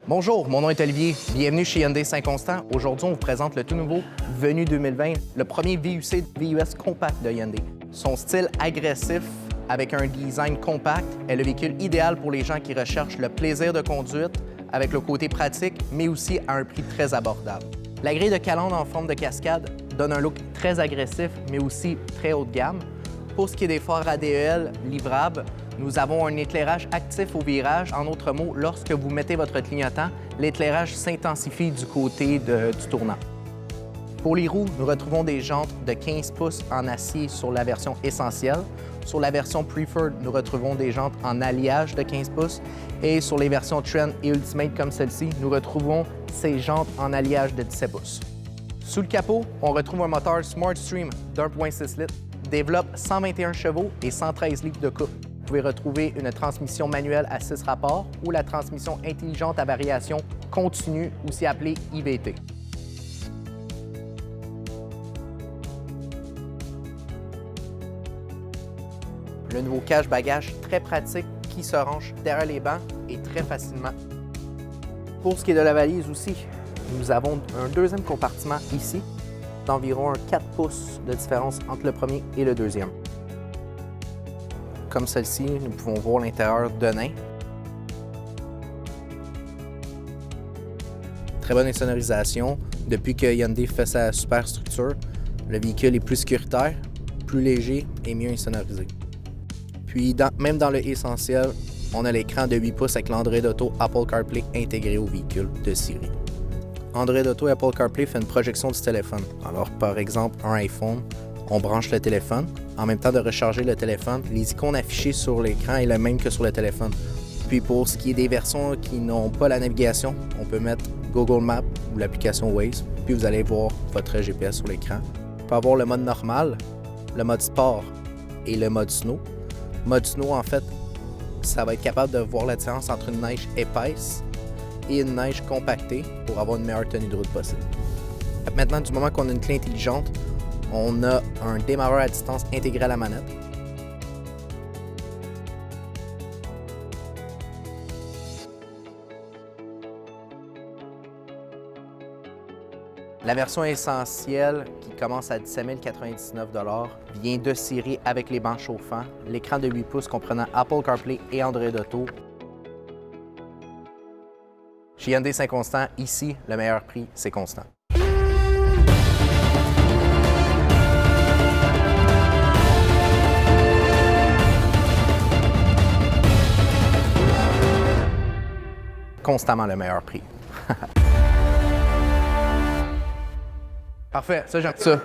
Bonjour, mon nom est Olivier. Bienvenue chez Hyundai Saint-Constant. Aujourd'hui, on vous présente le tout nouveau Venue 2020, le premier VUC VUS compact de Hyundai. Son style agressif avec un design compact est le véhicule idéal pour les gens qui recherchent le plaisir de conduite avec le côté pratique, mais aussi à un prix très abordable. La grille de calandre en forme de cascade donne un look très agressif, mais aussi très haut de gamme. Pour ce qui est des phares ADEL livrables, nous avons un éclairage actif au virage. En d'autres mots, lorsque vous mettez votre clignotant, l'éclairage s'intensifie du côté du tournant. Pour les roues, nous retrouvons des jantes de 15 pouces en acier sur la version essentielle. Sur la version Preferred, nous retrouvons des jantes en alliage de 15 pouces. Et sur les versions Trend et Ultimate comme celle-ci, nous retrouvons ces jantes en alliage de 17 pouces. Sous le capot, on retrouve un moteur SmartStream d'1.6 litres, développe 121 chevaux et 113 livres de couple. Vous pouvez retrouver une transmission manuelle à 6 rapports ou la transmission intelligente à variation continue, aussi appelée IVT. Le nouveau cache-bagages très pratique qui se range derrière les bancs et très facilement. Pour ce qui est de la valise aussi, nous avons un deuxième compartiment ici, d'environ 4 pouces de différence entre le premier et le deuxième. Comme celle-ci, nous pouvons voir l'intérieur de nain. Très bonne insonorisation. Depuis que Hyundai fait sa superstructure, le véhicule est plus sécuritaire, plus léger et mieux insonorisé. Puis, même dans le essentiel, on a l'écran de 8 pouces avec l'Android Auto Apple CarPlay intégré au véhicule de série. Android Auto et Apple CarPlay fait une projection du téléphone. Alors, par exemple, un iPhone, on branche le téléphone. En même temps de recharger le téléphone, les icônes affichées sur l'écran est la même que sur le téléphone. Puis pour ce qui est des versions qui n'ont pas la navigation, on peut mettre Google Maps ou l'application Waze, puis vous allez voir votre GPS sur l'écran. On peut avoir le mode normal, le mode sport et le mode snow. Mode snow, en fait, ça va être capable de voir la différence entre une neige épaisse et une neige compactée pour avoir une meilleure tenue de route possible. Maintenant, du moment qu'on a une clé intelligente, on a un démarreur à distance intégré à la manette. La version essentielle, qui commence à 17 099 $ vient de série avec les bancs chauffants, l'écran de 8 pouces comprenant Apple CarPlay et Android Auto. Chez Hyundai Saint-Constant, ici, le meilleur prix, c'est constant. Constamment le meilleur prix. Parfait, ça j'aime ça.